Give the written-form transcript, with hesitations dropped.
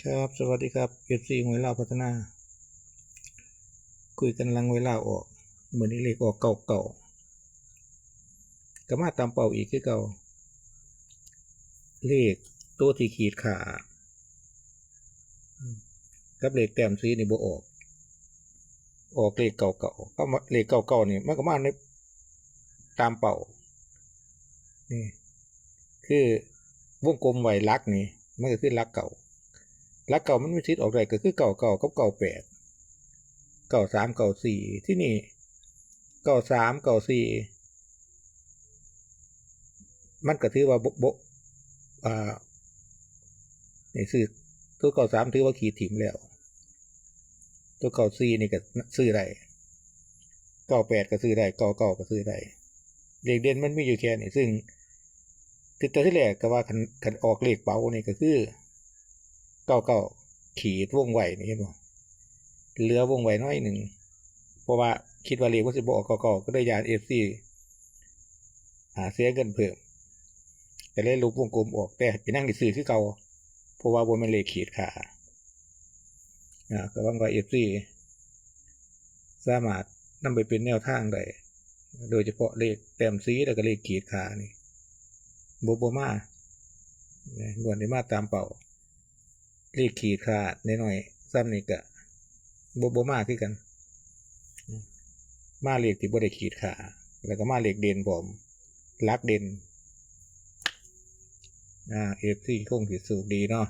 ครับสวัสดีครับFC หวยลาวพัฒนาคุยกันลังหวยลาวออกเหมือนนี้เลขออกเก่าก็มาตามเป่าอีกคือเก่าเลขตัวที่ขีดขากับเลขแต้มซีนี่บ่ออกเลขเก่าก็มาเลขเก่านี่มันก็มาในตามเป่านี่คือวงกลมไว้ลักนี่มันก็คือลักเก่าลักเก่ามันมีสิทธิ์ออกได้ก็คือเก่ากับ989394ที่นี่9394มันก็ถือว่าบ่นี่ซื้อตัว93ถือว่าขีดถิ่มแล้วตัว94นี่ก็ซื้อได้98ก็ซื้อได้99ก็ซื้อได้เลขเด่นมันมีอยู่แค่นี้ซึ่งแต่ที่แรกก็ว่าคันออกเลขเป๋านี่ก็คือ99ขีดวงไว้นี่เห็นบ่เหลือวงไว้น้อยหนึ่งเพราะว่าคิดว่าเลขมันสิบ่ออก99ก็ได้ยาน FC เสียเงินเพิ่มก็เลยลบวงกลมออกแต่ไปนั่งซื้อคือเก่าเพราะว่าบ่แม่นเลขขีดขาก็หวังว่า FC สามารถนำไปเป็นแนวทางได้โดยเฉพาะเลขแต้มซีแล้วก็เลขขีดขานี่บ่มางวดนี้มาตามเป่าเลขขีดขาน้อยๆซ้ำนี่ก็บ่มาคือกันมาเลขที่บ่ได้ขีดขาแล้วก็มาเลขเด่นผมลักเด่นFC คงสิสูงดีเนาะ